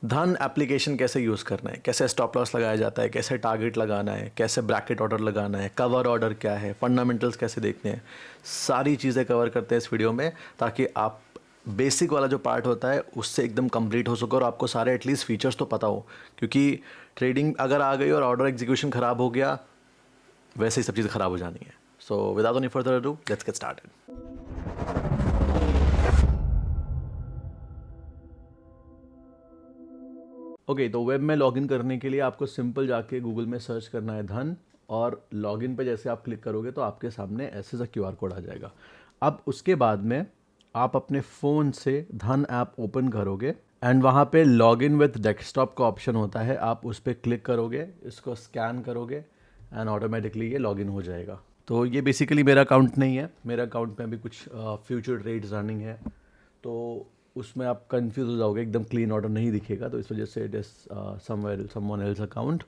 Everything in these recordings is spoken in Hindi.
धन एप्लीकेशन कैसे यूज़ करना है, कैसे स्टॉप लॉस लगाया जाता है, कैसे टारगेट लगाना है, कैसे ब्रैकेट ऑर्डर लगाना है, कवर ऑर्डर क्या है, फंडामेंटल्स कैसे देखने हैं, सारी चीज़ें कवर करते हैं इस वीडियो में, ताकि आप बेसिक वाला जो पार्ट होता है उससे एकदम कंप्लीट हो सके और आपको सारे एटलीस्ट फीचर्स तो पता हो। क्योंकि ट्रेडिंग अगर आ गई और ऑर्डर एग्जीक्यूशन ख़राब हो गया, वैसे ही सब चीज़ें ख़राब हो जानी है। So without any further ado, let's get started. Okay, तो वेब में लॉगिन करने के लिए आपको सिंपल जाके गूगल में सर्च करना है धन, और लॉगिन पे जैसे आप क्लिक करोगे तो आपके सामने ऐसे सा क्यूआर कोड आ जाएगा। अब उसके बाद में आप अपने फ़ोन से धन ऐप ओपन करोगे एंड वहाँ पे लॉगिन विद डेस्कटॉप का ऑप्शन होता है, आप उस पर क्लिक करोगे, इसको स्कैन करोगे एंड ऑटोमेटिकली ये लॉगिन हो जाएगा। तो ये बेसिकली मेरा अकाउंट नहीं है, मेरा अकाउंट में अभी कुछ फ्यूचर ट्रेड्स रनिंग है, तो उसमें आप कंफ्यूज हो जाओगे, एकदम क्लीन ऑर्डर नहीं दिखेगा, तो इस वजह से it is somewhere someone else account.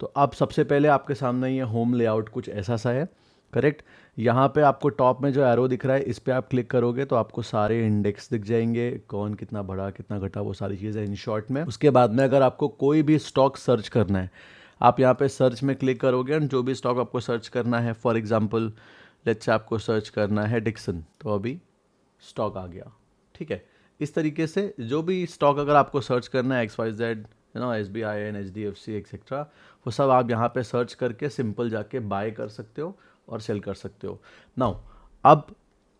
तो अब सबसे पहले आपके सामने ये होम लेआउट कुछ ऐसा सा है, करेक्ट। यहाँ पे आपको टॉप में जो एरो दिख रहा है इस पर आप क्लिक करोगे तो आपको सारे इंडेक्स दिख जाएंगे, कौन कितना बढ़ा कितना घटा, वो सारी चीज़ें इन शॉर्ट में। उसके बाद में अगर आपको कोई भी स्टॉक सर्च करना है, आप यहाँ पे सर्च में क्लिक करोगे एंड जो भी स्टॉक आपको सर्च करना है, फॉर एग्जांपल लेट्स से आपको सर्च करना है डिक्सन, तो अभी स्टॉक आ गया, ठीक है। इस तरीके से जो भी स्टॉक अगर आपको सर्च करना है, XYZ, SBI, HDFC एक्सेट्रा, वो सब आप यहाँ पे सर्च करके सिंपल जाके बाय कर सकते हो और सेल कर सकते हो। नाउ अब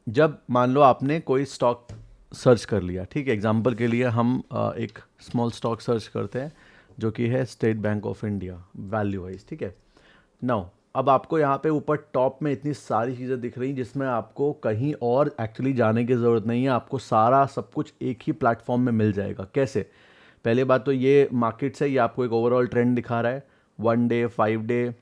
जब मान लो आपने कोई स्टॉक सर्च कर लिया, ठीक है, एग्जांपल के लिए हम एक स्मॉल स्टॉक सर्च करते हैं जो कि है state bank of India value wise, ठीक है। नाउ अब आपको यहाँ पे ऊपर टॉप में इतनी सारी चीज़ें दिख रही हैं जिसमें आपको कहीं और एक्चुअली जाने की ज़रूरत नहीं है, आपको सारा सब कुछ एक ही प्लेटफॉर्म में मिल जाएगा। कैसे? पहले बात तो ये मार्केट से ये आपको एक ओवरऑल ट्रेंड दिखा रहा है, 1 day, 5 day,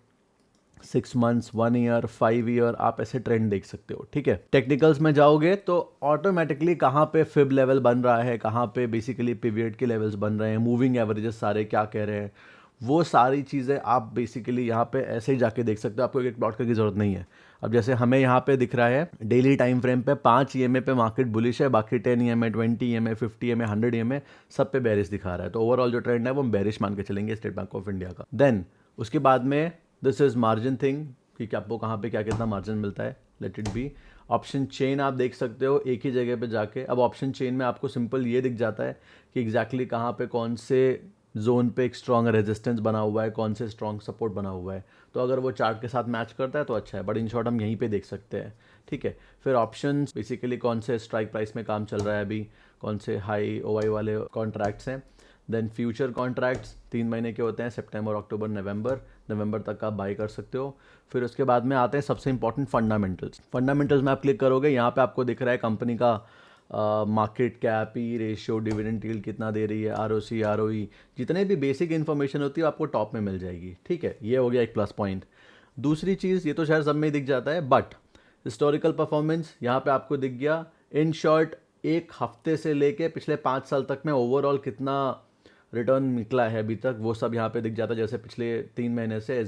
6 months, 1 year, 5 year, आप ऐसे ट्रेंड देख सकते हो, ठीक है। टेक्निकल्स में जाओगे तो ऑटोमेटिकली कहाँ पे फिब लेवल बन रहा है, कहाँ पे बेसिकली पीरियड के लेवल्स बन रहे हैं, मूविंग एवरेजेस सारे क्या कह रहे हैं, वो सारी चीज़ें आप बेसिकली यहाँ पे ऐसे ही जाके देख सकते हो, आपको एक प्लॉट करने की ज़रूरत नहीं है। अब जैसे हमें यहाँ पे दिख रहा है डेली टाइम फ्रेम पे 5 EMA पे मार्केट बुलिश है, बाकी 10 EMA, 20 EMA, 50 EMA, 100 EMA सब पे बेरिश दिखा रहा है, तो ओवरऑल जो ट्रेंड है वो हम बेरिश मान के चलेंगे स्टेट बैंक ऑफ इंडिया का। देन उसके बाद में दिस इज मार्जिन थिंग, कि आपको कहाँ पे क्या कितना मार्जिन मिलता है, let it be. Option chain आप देख सकते हो एक ही जगह पे जाके। अब ऑप्शन चेन में आपको सिंपल ये दिख जाता है कि एग्जैक्टली कहाँ पे कौन से जोन पे एक स्ट्रॉन्ग रेजिस्टेंस बना हुआ है, कौन से स्ट्रॉन्ग सपोर्ट बना हुआ है, तो अगर वो चार्ट के साथ मैच करता है तो अच्छा है, बट इन शॉर्ट हम यहीं पे देख सकते हैं, ठीक है। फिर ऑप्शंस बेसिकली कौन से स्ट्राइक प्राइस में काम चल रहा है अभी, कौन से हाई OI वाले कॉन्ट्रैक्ट्स हैं। देन फ्यूचर कॉन्ट्रैक्ट्स 3 महीने के होते हैं, सितंबर, अक्टूबर, नवंबर तक आप बाई कर सकते हो। फिर उसके बाद में आते हैं सबसे इंपॉर्टेंट फंडामेंटल्स। फंडामेंटल्स में आप क्लिक करोगे, यहाँ पे आपको दिख रहा है कंपनी का मार्केट कैप, ई रेशियो, डिविडेंड यील्ड कितना दे रही है, ROC, ROE, जितने भी बेसिक इन्फॉर्मेशन होती है आपको टॉप में मिल जाएगी, ठीक है। ये हो गया एक प्लस पॉइंट। दूसरी चीज़, ये तो शायद सब में ही दिख जाता है, बट हिस्टोरिकल परफॉर्मेंस यहाँ पे आपको दिख गया। इन शॉर्ट एक हफ्ते से लेके पिछले 5 साल तक में ओवरऑल कितना रिटर्न निकला है अभी तक, वो सब यहाँ पे दिख जाता है। जैसे पिछले 3 महीने से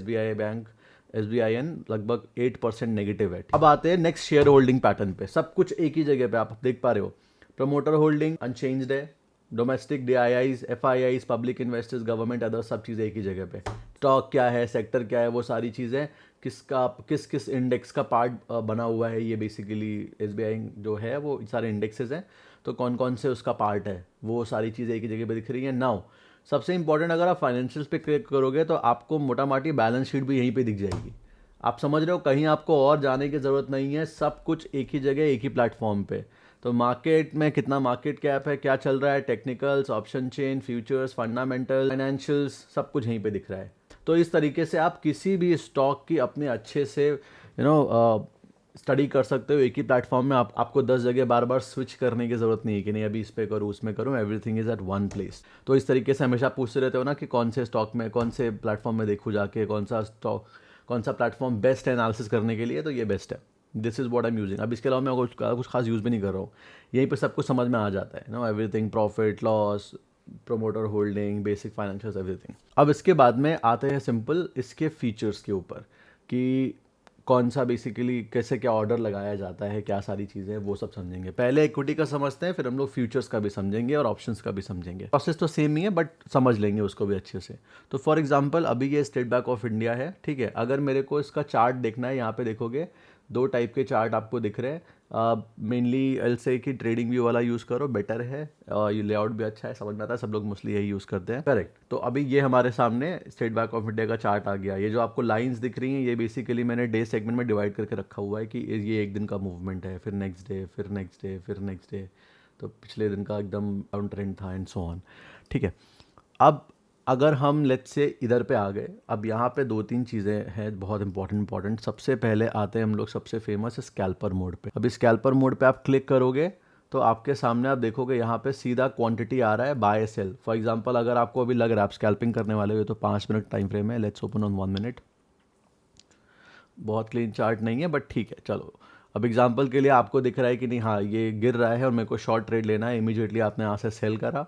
SBIN लगभग 8% नेगेटिव है। अब आते हैं नेक्स्ट शेयर होल्डिंग पैटर्न पे, सब कुछ एक ही जगह पे आप देख पा रहे हो। प्रमोटर होल्डिंग अनचेंज्ड है, domestic DIIs, FIIs, public investors, government, others, सब चीज़ें एक ही जगह पे। स्टॉक क्या है, सेक्टर क्या है, वो सारी चीज़ें किसका किस किस इंडेक्स का पार्ट बना हुआ है, ये बेसिकली SBI जो है वो सारे इंडेक्सेस हैं, तो कौन कौन से उसका पार्ट है, वो सारी चीज़ें एक ही जगह पे दिख रही हैं। नाउ सबसे इंपॉर्टेंट, अगर आप फाइनेंशियल्स पे क्लिक करोगे तो आपको मोटा माटी बैलेंस शीट भी यहीं पे दिख जाएगी। आप समझ रहे हो, कहीं आपको और जाने की ज़रूरत नहीं है, सब कुछ एक ही जगह एक ही प्लेटफॉर्म पे। तो मार्केट में कितना मार्केट कैप है, क्या चल रहा है, technicals, option chain, futures, fundamental, financials, सब कुछ यहीं पे दिख रहा है। तो इस तरीके से आप किसी भी स्टॉक की अपने अच्छे से स्टडी कर सकते हो एक ही प्लेटफॉर्म में। आपको 10 जगह बार बार स्विच करने की ज़रूरत नहीं है कि नहीं अभी इस पे करूँ उसमें करूँ, everything is at one place. तो इस तरीके से हमेशा पूछते रहते हो ना कि कौन से स्टॉक में, कौन से प्लेटफॉर्म में देखूँ जाके, कौन सा स्टॉक, कौन सा प्लेटफॉर्म बेस्ट है एनालिसिस करने के लिए, तो ये बेस्ट है। This is what I am using. अब इसके अलावा मैं कुछ खास यूज़ भी नहीं कर रहा हूँ, यहीं पर सब कुछ समझ में आ जाता है no, everything, profit loss, promoter holding, basic financial, everything. अब इसके बाद में आते हैं सिंपल इसके फीचर्स के ऊपर, कि कौन सा बेसिकली कैसे क्या ऑर्डर लगाया जाता है, क्या सारी चीज़ें, वो सब समझेंगे। पहले इक्विटी का समझते हैं, फिर हम लोग फ्यूचर्स का भी समझेंगे और ऑप्शंस का भी समझेंगे। प्रोसेस तो सेम ही है बट समझ लेंगे उसको भी अच्छे से। तो फॉर एग्जांपल अभी ये स्टेट बैंक ऑफ इंडिया है, ठीक है। अगर मेरे को इसका चार्ट देखना है, यहाँ पे देखोगे 2 टाइप के चार्ट आपको दिख रहे हैं। मेनली एल से कि ट्रेडिंग व्यू वाला यूज़ करो, बेटर है। ये लेआउट भी अच्छा है, समझ में आता है, सब लोग मोस्टली यही यूज़ करते हैं, करेक्ट। तो अभी ये हमारे सामने स्टेट बैंक ऑफ इंडिया का चार्ट आ गया। ये जो आपको लाइंस दिख रही हैं, ये बेसिकली मैंने डे सेगमेंट में डिवाइड करके रखा हुआ है कि ये एक दिन का मूवमेंट है, फिर नेक्स्ट डे, फिर नेक्स्ट डे, फिर नेक्स्ट डे। तो पिछले दिन का एकदम डाउन ट्रेंड था एंड सो ऑन, ठीक है। अब अगर हम लेट्स से इधर पे आ गए, अब यहाँ पे 2-3 चीज़ें हैं बहुत इंपॉर्टेंट। सबसे पहले आते हैं हम लोग सबसे फेमस स्कैल्पर मोड पे। अभी स्कैल्पर मोड पे आप क्लिक करोगे तो आपके सामने आप देखोगे यहाँ पे सीधा क्वांटिटी आ रहा है बाय सेल। फॉर एग्जांपल अगर आपको अभी लग रहा है आप स्कैल्पिंग करने वाले हो तो 5 मिनट टाइम फ्रेम है। Let's open on 1 minute. बहुत क्लीन चार्ट नहीं है बट ठीक है, चलो। अब एग्जाम्पल के लिए आपको दिख रहा है कि नहीं, हाँ ये गिर रहा है और मेरे को शॉर्ट ट्रेड लेना है। इमीडिएटली आपने यहाँ से सेल करा,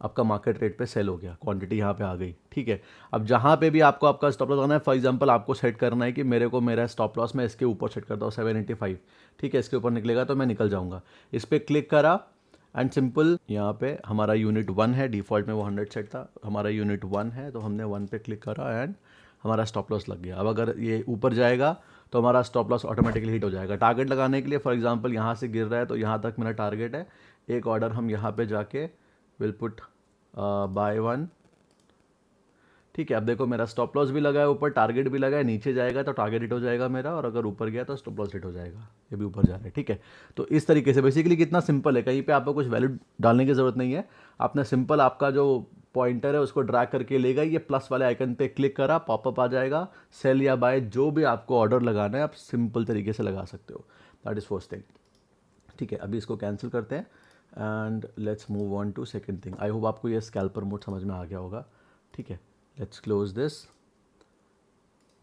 आपका मार्केट रेट पे सेल हो गया, क्वांटिटी यहाँ पे आ गई, ठीक है। अब जहाँ पे भी आपको आपका स्टॉप लॉस करना है, फॉर एग्जांपल आपको सेट करना है कि मेरे को मेरा स्टॉप लॉस मैं इसके ऊपर सेट करता हूँ 785, ठीक है। इसके ऊपर निकलेगा तो मैं निकल जाऊँगा। इस पर क्लिक करा एंड सिंपल यहाँ पे हमारा यूनिट 1 है, डिफ़ॉल्ट में वो 100 सेट था, हमारा यूनिट 1 है तो हमने 1 पे क्लिक करा एंड हमारा स्टॉप लॉस लग गया। अब अगर ये ऊपर जाएगा तो हमारा स्टॉप लॉस ऑटोमेटिकली हिट हो जाएगा। टारगेट लगाने के लिए फॉर एग्जांपल यहाँ से गिर रहा है तो यहाँ तक मेरा टारगेट है। एक ऑर्डर हम यहाँ पे जाके विल पुट बाय 1, ठीक है। अब देखो मेरा स्टॉप लॉस भी लगा है, ऊपर टारगेट भी लगा है। नीचे जाएगा तो टारगेट हिट हो जाएगा मेरा, और अगर ऊपर गया तो स्टॉप लॉस हिट हो जाएगा। ये भी ऊपर जा रहा है, ठीक है। तो इस तरीके से बेसिकली कितना सिंपल है, कहीं पे आपको कुछ वैल्यू डालने की ज़रूरत नहीं है। आपने सिंपल आपका जो पॉइंटर है उसको ड्रैग करके ले गई, ये प्लस वाले आइकन पे क्लिक करा, पॉपअप आ जाएगा। सेल या बाय जो भी आपको ऑर्डर लगाना है आप सिंपल तरीके से लगा सकते हो। दैट इज़ फर्स्ट थिंग, ठीक है। अभी इसको कैंसिल करते हैं and let's move on to second thing. I hope आपको ये स्कैल्पर मोड समझ में आ गया होगा, ठीक है। Let's close this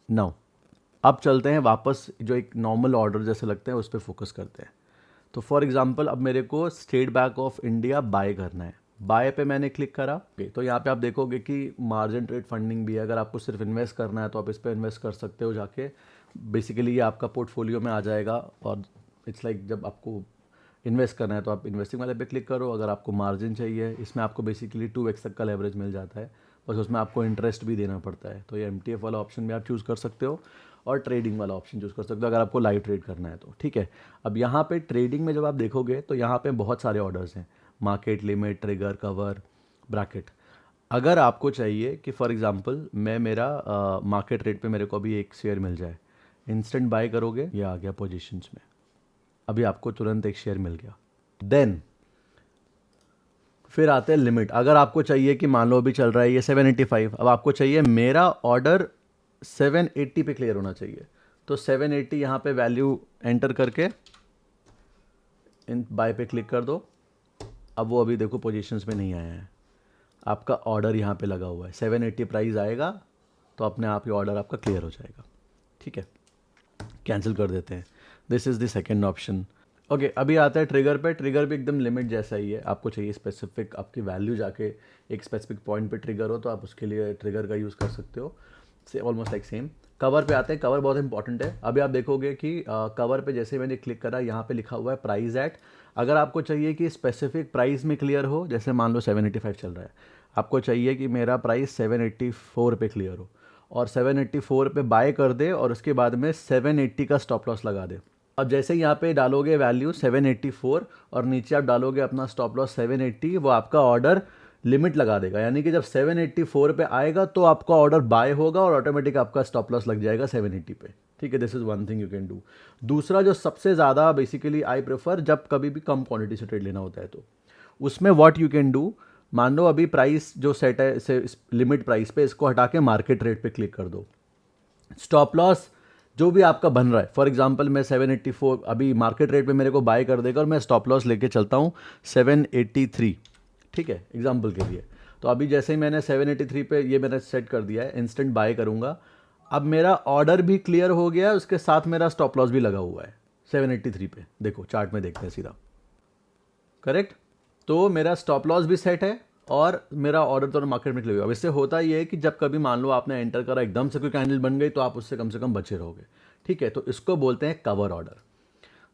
now. अब चलते हैं वापस, जो एक नॉर्मल ऑर्डर जैसे लगते हैं उस पर फोकस करते हैं। तो फॉर एग्जांपल अब मेरे को state bank of India by करना है। बाय पे मैंने क्लिक करा, तो यहाँ पे आप देखोगे कि मार्जिन ट्रेड फंडिंग भी है। अगर आपको सिर्फ इन्वेस्ट करना है तो आप इस पर इन्वेस्ट कर सकते हो जाके। बेसिकली ये आपका पोर्टफोलियो में आ जाएगा, और इट्स लाइक जब आपको इन्वेस्ट करना है तो आप इन्वेस्टिंग वाले पे क्लिक करो। अगर आपको मार्जिन चाहिए, इसमें आपको बेसिकली 2x तक का लेवरेज मिल जाता है, बस उसमें आपको इंटरेस्ट भी देना पड़ता है। तो ये MTF वाला ऑप्शन भी आप चूज़ कर सकते हो और ट्रेडिंग वाला ऑप्शन चूज़ कर सकते हो अगर आपको लाइव ट्रेड करना है तो, ठीक है। अब यहाँ पे ट्रेडिंग में जब आप देखोगे तो यहाँ पे बहुत सारे ऑर्डर्स हैं, market, limit, trigger, cover, bracket. अगर आपको चाहिए कि फॉर एग्जांपल मैं मेरा मार्केट रेट पे मेरे को अभी एक शेयर मिल जाए, इंस्टेंट बाय करोगे, ये आ गया पोजीशंस में, अभी आपको तुरंत एक शेयर मिल गया। देन फिर आते हैं लिमिट। अगर आपको चाहिए कि मान लो अभी चल रहा है ये 785, अब आपको चाहिए मेरा ऑर्डर 780 पे क्लियर होना चाहिए, तो 780 यहाँ पे वैल्यू एंटर करके इन बाय पे क्लिक कर दो। अब वो अभी देखो पोजीशंस में नहीं आया है, आपका ऑर्डर यहाँ पे लगा हुआ है। 780 प्राइस आएगा तो अपने आप ही ऑर्डर आपका क्लियर हो जाएगा, ठीक है। कैंसिल कर देते हैं। This is the second option. Okay, अभी आता है ट्रिगर पे। ट्रिगर भी एकदम लिमिट जैसा ही है। आपको चाहिए स्पेसिफिक आपकी वैल्यू जाके एक स्पेसिफिक पॉइंट पे ट्रिगर हो तो आप उसके लिए ट्रिगर का यूज़ कर सकते हो, से ऑलमोस्ट लाइक सेम। कवर पे आते हैं। कवर बहुत इंपॉर्टेंट है। अभी आप देखोगे कि कवर पे जैसे मैंने क्लिक करा, यहाँ पे लिखा हुआ है प्राइस एट। अगर आपको चाहिए कि स्पेसिफिक प्राइस में क्लियर हो, जैसे मान लो 785 चल रहा है, आपको चाहिए कि मेरा प्राइस 784 पे क्लियर हो, और 784 पे बाय कर दे और उसके बाद में 780 का स्टॉप लॉस लगा दे। अब जैसे यहाँ पे डालोगे वैल्यू 784 और नीचे आप डालोगे अपना स्टॉप लॉस 780, वो आपका ऑर्डर लिमिट लगा देगा। यानी कि जब 784 पे आएगा तो आपका ऑर्डर बाय होगा और ऑटोमेटिक आपका स्टॉप लॉस लग जाएगा 780 पे, ठीक है। This is one thing you can do. दूसरा जो सबसे ज़्यादा बेसिकली आई प्रेफर, जब कभी भी कम क्वांटिटी से ट्रेड लेना होता है तो उसमें व्हाट यू कैन डू, मान लो अभी प्राइस जो सेट है से लिमिट प्राइस पे, इसको हटा के मार्केट रेट पे क्लिक कर दो। स्टॉप लॉस जो भी आपका बन रहा है, फॉर एग्जांपल मैं 784 अभी मार्केट रेट पे मेरे को बाय कर देगा और मैं स्टॉप लॉस लेके चलता हूँ 783, ठीक है, एग्जांपल के लिए। तो अभी जैसे ही मैंने 783 पे ये मैंने सेट कर दिया है, इंस्टेंट बाय करूँगा। अब मेरा ऑर्डर भी क्लियर हो गया है, उसके साथ मेरा स्टॉप लॉस भी लगा हुआ है 783 पे। देखो चार्ट में देखते हैं सीधा, करेक्ट। तो मेरा स्टॉप लॉस भी सेट है और मेरा ऑर्डर तो मार्केट में क्लियर हुआ। अब इससे होता ये है कि जब कभी मान लो आपने एंटर करा, एकदम से कोई कैंडल बन गई तो आप उससे कम से कम बचे रहोगे, ठीक है, तो इसको बोलते हैं कवर ऑर्डर।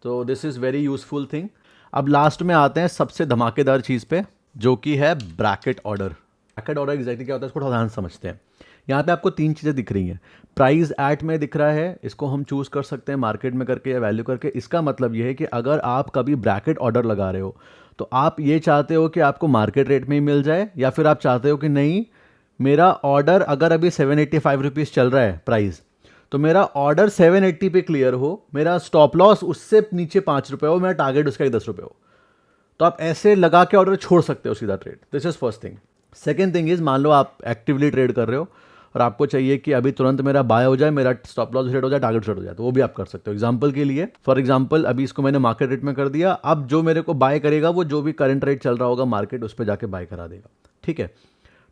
तो this is very useful thing. अब लास्ट में आते हैं सबसे धमाकेदार चीज़ पे, जो कि है bracket order. Bracket order exactly क्या होता है इसको थोड़ा ध्यान से समझते हैं। यहाँ पे आपको तीन चीज़ें दिख रही हैं। प्राइस एट में दिख रहा है, इसको हम चूज़ कर सकते हैं मार्केट में करके या वैल्यू करके। इसका मतलब ये है कि अगर आप कभी ब्रैकेट ऑर्डर लगा रहे हो तो आप ये चाहते हो कि आपको मार्केट रेट में ही मिल जाए, या फिर आप चाहते हो कि नहीं, मेरा ऑर्डर अगर अभी 785 रुपीज़ चल रहा है प्राइस, तो मेरा ऑर्डर 780 पे क्लियर हो, मेरा स्टॉप लॉस उससे नीचे 5 रुपये हो, मेरा टारगेट उसका ही 10 रुपये हो। तो आप ऐसे लगा के ऑर्डर छोड़ सकते हो सीधा trade. This is first thing. Second thing is, मान लो आप एक्टिवली ट्रेड कर रहे हो और आपको चाहिए कि अभी तुरंत मेरा बाय हो जाए, मेरा स्टॉप लॉस सेट हो जाए, टारगेट सेट हो जाए, तो वो भी आप कर सकते हो। एग्जांपल के लिए, फॉर एग्जांपल अभी इसको मैंने मार्केट रेट में कर दिया, अब जो मेरे को बाय करेगा वो जो भी करंट रेट चल रहा होगा मार्केट, उस पर जाके बाय करा देगा। ठीक है,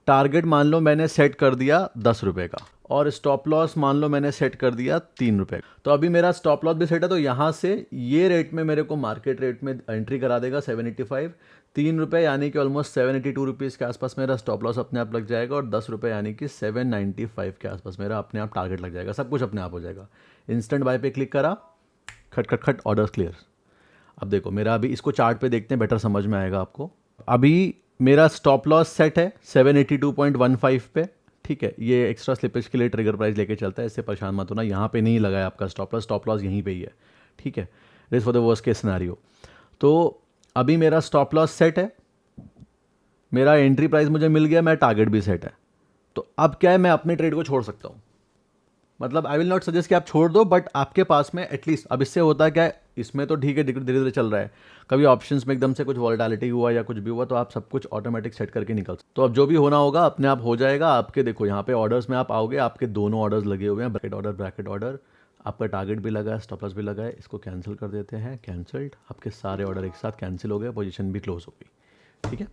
टारगेट मान लो मैंने सेट कर दिया 10 रुपये का, और स्टॉप लॉस मान लो मैंने सेट कर दिया 3 रुपये। तो अभी मेरा स्टॉप लॉस भी सेट है, तो यहाँ से ये रेट में मेरे को मार्केट रेट में एंट्री करा देगा 785। 3 रुपये यानी कि ऑलमोस्ट 782 रुपीज़ के आसपास मेरा स्टॉप लॉस अपने आप लग जाएगा, और 10 रुपये यानी कि 795 के आसपास मेरा अपने आप टारगेट लग जाएगा। सब कुछ अपने आप हो जाएगा। इंस्टेंट बाय पे क्लिक करा, खट खट खट, ऑर्डर क्लियर। अब देखो मेरा, अभी इसको चार्ट पे देखते हैं, बेटर समझ में आएगा आपको। अभी मेरा स्टॉप लॉस सेट है 782.15 पे। ठीक है, ये एक्स्ट्रा स्लिपेज के लिए ट्रिगर प्राइस लेके चलता है, इससे परेशान मत होना। यहाँ पे नहीं लगा है आपका स्टॉप लॉस यहीं पे ही है। ठीक है, this for the worst case scenario. तो अभी मेरा स्टॉप लॉस सेट है, मेरा एंट्री प्राइस मुझे मिल गया, मेरा टारगेट भी सेट है। तो अब क्या है, मैं अपने ट्रेड को छोड़ सकता हूँ। मतलब आई विल नॉट सजेस्ट कि आप छोड़ दो, बट आपके पास में एटलीस्ट, अब इससे होता है क्या है, इसमें तो ठीक है धीरे धीरे चल रहा है, कभी ऑप्शंस में एकदम से कुछ वॉलेटिलिटी हुआ या कुछ भी हुआ तो आप सब कुछ ऑटोमेटिक सेट करके निकल सकते। तो अब जो भी होना होगा अपने आप हो जाएगा आपके। देखो यहाँ पे ऑर्डर्स में आप आओगे, आपके दोनों ऑर्डर्स लगे हुए हैं, ब्रैकेट ऑर्डर, आपका टारगेट भी लगा है, स्टॉप लॉस भी लगा है। इसको कैंसिल कर देते हैं, कैंसल्ड। आपके सारे ऑर्डर एक साथ कैंसिल हो गए, पोजीशन भी क्लोज हो गई। ठीक है,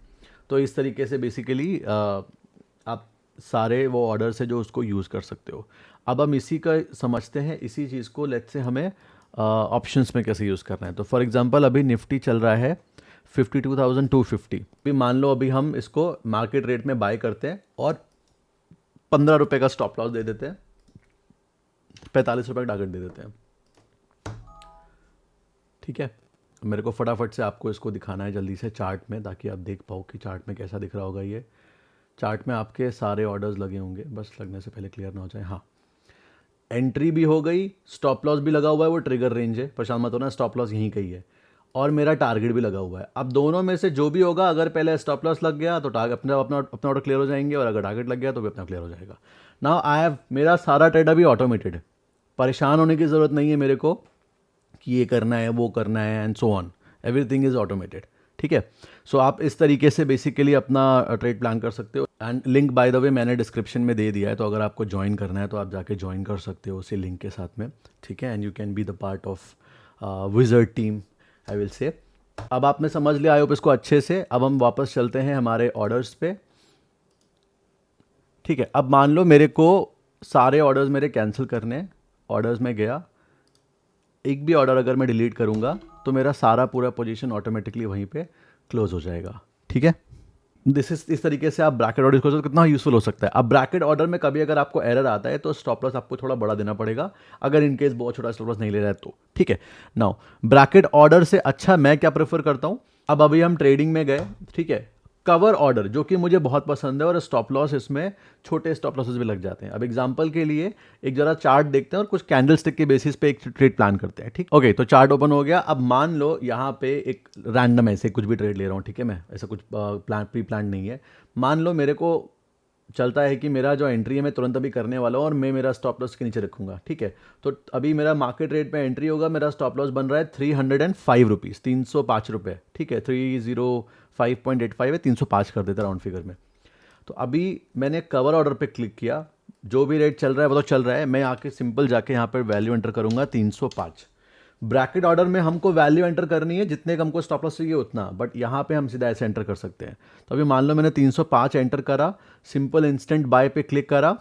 तो इस तरीके से बेसिकली आप सारे वो ऑर्डर्स है जो उसको यूज़ कर सकते हो। अब हम इसी का समझते हैं, इसी चीज़ को लेट्स से हमें ऑप्शंस में कैसे यूज़ करना है। तो फॉर एग्जांपल अभी निफ्टी चल रहा है 52,250। अभी मान लो अभी हम इसको मार्केट रेट में बाय करते हैं और 15 रुपये का स्टॉप लॉस दे देते हैं, 45 रुपये का टारगेट दे देते हैं। ठीक है, मेरे को फटाफट से आपको इसको दिखाना है जल्दी से चार्ट में, ताकि आप देख पाओ कि चार्ट में कैसा दिख रहा होगा। ये चार्ट में आपके सारे ऑर्डर्स लगे होंगे, बस लगने से पहले क्लियर ना हो जाए। हाँ, एंट्री भी हो गई, स्टॉप लॉस भी लगा हुआ है, वो ट्रिगर रेंज है, परेशान मत होना, स्टॉप लॉस यहीं कहीं है, और मेरा टारगेट भी लगा हुआ है। अब दोनों में से जो भी होगा, अगर पहले स्टॉप लॉस लग गया तो टारगेट अपना अपना ऑर्डर क्लियर हो जाएंगे, और अगर टारगेट लग गया तो भी अपना क्लियर हो जाएगा। नाउ आई हैव, मेरा सारा ट्रेड अभी ऑटोमेटेड है, परेशान होने की ज़रूरत नहीं है मेरे को कि ये करना है वो करना है and so on, everything is automated. ठीक है, सो आप इस तरीके से बेसिकली अपना ट्रेड प्लान कर सकते हो। And link by the way मैंने डिस्क्रिप्शन में दे दिया है, तो अगर आपको ज्वाइन करना है तो आप जाके ज्वाइन कर सकते हो उसी लिंक के साथ में। ठीक है, and you can be the part of wizard team, I will say. अब आपने समझ लिया आई होप इसको अच्छे से। अब हम वापस चलते हैं हमारे ऑर्डर्स पे। ठीक है, अब मान लो मेरे को सारे ऑर्डर्स मेरे कैंसिल करने हैं, ऑर्डर्स में गया, एक भी ऑर्डर अगर मैं डिलीट करूंगा तो मेरा सारा पूरा पोजीशन ऑटोमेटिकली वहीं पे क्लोज हो जाएगा। ठीक है, इस तरीके से आप ब्रैकेट ऑर्डर को कितना यूजफुल हो सकता है। अब ब्रैकेट ऑर्डर में कभी अगर आपको एरर आता है तो स्टॉप लॉस आपको थोड़ा बड़ा देना पड़ेगा, अगर इनकेस बहुत छोटा स्टॉप लॉस नहीं ले रहा है तो। ठीक है, नाउ ब्रैकेट ऑर्डर से अच्छा मैं क्या प्रेफर करता हूं, अब अभी हम ट्रेडिंग में गए, ठीक है, कवर ऑर्डर जो कि मुझे बहुत पसंद है, और स्टॉप लॉस इसमें छोटे स्टॉप लॉसेस भी लग जाते हैं। अब एग्जांपल के लिए एक जरा चार्ट देखते हैं और कुछ कैंडल स्टिक के बेसिस पे एक ट्रेड प्लान करते हैं। ठीक, ओके, तो चार्ट ओपन हो गया। अब मान लो यहाँ पे एक रैंडम ऐसे कुछ भी ट्रेड ले रहा हूँ, ठीक है, मैं ऐसा कुछ प्री प्लान नहीं है। मान लो मेरे को चलता है कि मेरा जो एंट्री है मैं तुरंत अभी करने वाला हूँ और मैं मेरा स्टॉप लॉस के नीचे रखूंगा। ठीक है, तो अभी मेरा मार्केट रेट पे एंट्री होगा, मेरा स्टॉप लॉस बन रहा है 305 रुपीज़, 305 रुपये। ठीक है, 305.85 है, 305 कर देता राउंड फिगर में। तो अभी मैंने कवर ऑर्डर पे क्लिक किया, जो भी रेट चल रहा है वो तो चल रहा है, मैं आके सिंपल जाके यहाँ पर वैल्यू एंटर करूँगा 305। ब्रैकेट ऑर्डर में हमको वैल्यू एंटर करनी है जितने का हमको स्टॉप लॉस चाहिए उतना, बट यहाँ पे हम सीधा ऐसे एंटर कर सकते हैं। तो अभी मान लो मैंने 305 एंटर करा, सिंपल इंस्टेंट बाय पे क्लिक करा,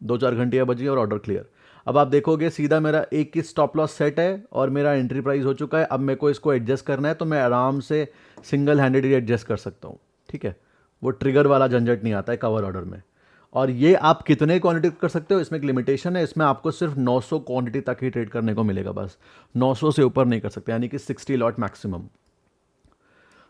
2-4 घंटियाँ बजी और ऑर्डर क्लियर। अब आप देखोगे सीधा मेरा एक ही स्टॉप लॉस सेट है और मेरा एंट्री प्राइस हो चुका है। अब मेरे को इसको एडजस्ट करना है तो मैं आराम से सिंगल हैंडेडली एडजस्ट कर सकता हूँ। ठीक है, वो ट्रिगर वाला झंझट नहीं आता है कवर ऑर्डर में। और ये आप कितने क्वांटिटी कर सकते हो, इसमें एक लिमिटेशन है, इसमें आपको सिर्फ 900 क्वांटिटी तक ही ट्रेड करने को मिलेगा बस, 900 से ऊपर नहीं कर सकते, यानी कि 60 लॉट मैक्सिमम।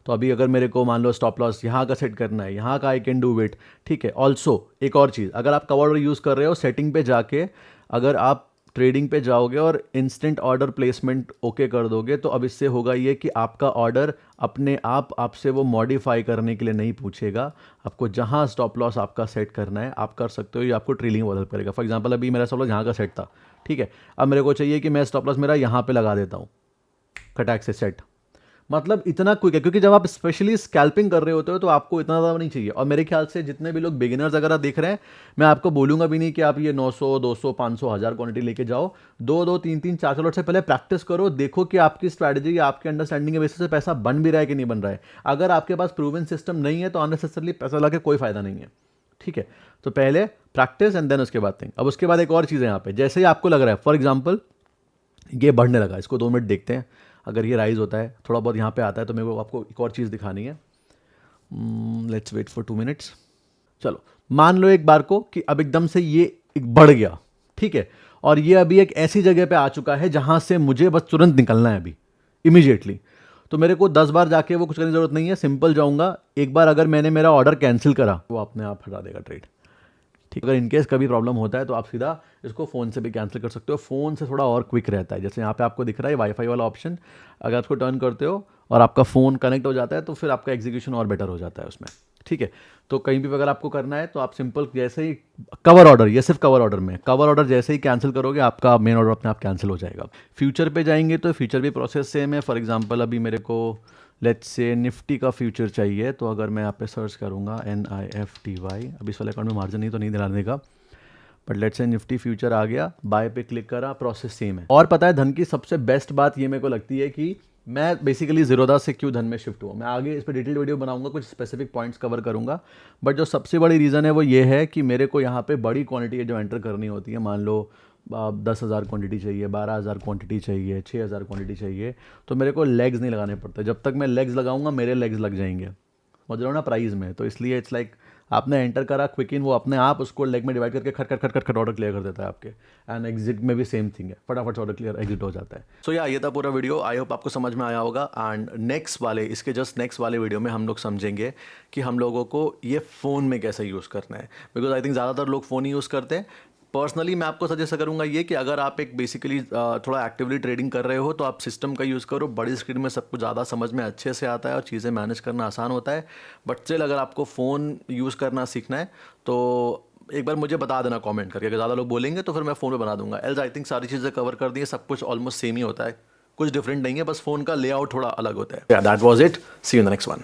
तो अभी अगर मेरे को मान लो स्टॉप लॉस यहाँ का सेट करना है, यहाँ का आई कैन डू इट, ठीक है। ऑल्सो एक और चीज़, अगर आप कवर ऑर्डर यूज़ कर रहे हो, सेटिंग पे जाके अगर आप ट्रेडिंग पे जाओगे और इंस्टेंट ऑर्डर प्लेसमेंट ओके कर दोगे, तो अब इससे होगा ये कि आपका ऑर्डर अपने आप आपसे वो मॉडिफाई करने के लिए नहीं पूछेगा। आपको जहाँ स्टॉप लॉस आपका सेट करना है आप कर सकते हो, ये आपको ट्रेलिंग बदल करेगा। फॉर एग्जांपल अभी मेरा स्टॉप लॉस यहाँ का सेट था, ठीक है। अब मेरे को चाहिए कि मैं स्टॉप लॉस मेरा यहाँ पे लगा देता हूँ, खटाक से सेट। मतलब इतना क्विक है, क्योंकि जब आप स्पेशली स्कैल्पिंग कर रहे होते हो तो आपको इतना ज़्यादा नहीं चाहिए। और मेरे ख्याल से जितने भी लोग बिगिनर्स अगर देख रहे हैं, मैं आपको बोलूँगा भी नहीं कि आप ये 900 200 500 1000 क्वांटिटी लेके जाओ। 2 3 3 4 लॉट से पहले प्रैक्टिस करो, देखो कि आपकी स्ट्रैटेजी आपके अंडरस्टैंडिंग के बेसिस से पैसा बन भी रहा है कि नहीं बन रहा है। अगर आपके पास प्रूवन सिस्टम नहीं है तो अननेसेसरली पैसा लगा के कोई फायदा नहीं है, ठीक है। तो पहले प्रैक्टिस एंड देन उसके बाद थिंक। अब उसके बाद एक और चीज़ है यहाँ पे, जैसे ही आपको लग रहा है, फॉर एग्जाम्पल ये बढ़ने लगा, इसको 2 मिनट देखते हैं। अगर ये राइज होता है थोड़ा बहुत यहाँ पे आता है, तो मेरे को आपको एक और चीज़ दिखानी है। Let's wait for 2 minutes. चलो मान लो एक बार को कि अब एकदम से ये एक बढ़ गया, ठीक है। और ये अभी एक ऐसी जगह पे आ चुका है जहाँ से मुझे बस तुरंत निकलना है अभी इमीडिएटली। तो मेरे को 10 बार जाके वो कुछ करने की जरूरत नहीं है, सिंपल जाऊँगा। एक बार अगर मैंने मेरा ऑर्डर कैंसिल करा, वो अपने आप हटा देगा ट्रेड, ठीक। अगर इनकेस कभी प्रॉब्लम होता है तो आप सीधा इसको फ़ोन से भी कैंसिल कर सकते हो। फ़ोन से थोड़ा और क्विक रहता है। जैसे यहाँ पे आपको दिख रहा है वाईफाई वाला ऑप्शन, अगर उसको टर्न करते हो और आपका फ़ोन कनेक्ट हो जाता है तो फिर आपका एग्जीक्यूशन और बेटर हो जाता है उसमें, ठीक है। तो कहीं भी अगर आपको करना है तो आप सिंपल जैसे ही कवर ऑर्डर, ये सिर्फ कवर ऑर्डर में, कवर ऑर्डर जैसे ही कैंसिल करोगे आपका मेन ऑर्डर अपने आप कैंसिल हो जाएगा। फ्यूचर पे जाएंगे तो फ्यूचर भी प्रोसेस सेम है। फॉर एग्जांपल अभी मेरे को लेट्स से निफ्टी का फ्यूचर चाहिए, तो अगर मैं यहाँ पे सर्च करूँगा NIFTY, अभी इस वाले अकाउंट में मार्जिन नहीं तो नहीं दिलाने का, but let's say Nifty future आ गया, बाय पे क्लिक करा, प्रोसेस सेम है। और पता है धन की सबसे बेस्ट बात ये मेरे को लगती है कि मैं बेसिकली ज़ीरोधा से क्यों धन में शिफ्ट हुआ। मैं आगे इस पर डिटेल वीडियो बनाऊंगा, कुछ स्पेसिफिक पॉइंट्स कवर करूंगा। बट जो सबसे बड़ी रीज़न है वो ये है कि मेरे को यहाँ पे बड़ी क्वांटिटी जो एंटर करनी होती है, मान लो 10,000 क्वांटिटी चाहिए, 12,000 क्वांटिटी चाहिए, 6,000 क्वांटिटी चाहिए, तो मेरे को लेग्स नहीं लगाने पड़ते। जब तक मैं लेग्स लगाऊंगा मेरे लेग्स लग जाएंगे, समझ रहे हो ना, प्राइस में। तो इसलिए इट्स लाइक आपने एंटर करा क्विक इन, वो अपने आप उसको लेग में डिवाइड करके खट खट खट खट खट ऑर्डर क्लियर कर देता है आपके। एंड एग्जिट में भी सेम थिंग है, फटाफट से ऑर्डर क्लियर एग्जिट हो जाता है। सो या ये था पूरा वीडियो, आई होप आपको समझ में आया होगा। एंड नेक्स्ट वाले, इसके जस्ट नेक्स्ट वाले वीडियो में हम लोग समझेंगे कि हम लोगों को ये फ़ोन में कैसे यूज़ करना है, बिकॉज आई थिंक ज़्यादातर लोग फ़ोन ही यूज़ करते हैं। पर्सनली मैं आपको सजेस्ट करूंगा ये कि अगर आप एक बेसिकली थोड़ा एक्टिवली ट्रेडिंग कर रहे हो तो आप सिस्टम का यूज़ करो। बड़ी स्क्रीन में सब कुछ ज़्यादा समझ में अच्छे से आता है और चीज़ें मैनेज करना आसान होता है। बट स्टिल अगर आपको फ़ोन यूज़ करना सीखना है तो एक बार मुझे बता देना कमेंट करके। अगर ज़्यादा लोग बोलेंगे तो फिर मैं फ़ोन पे बना दूंगा। एल्स आई थिंक सारी चीज़ें कवर कर दी है, सब कुछ ऑलमोस्ट सेम ही होता है, कुछ डिफरेंट नहीं है, बस फ़ोन का लेआउट थोड़ा अलग होता है। That was it, see you in the next one.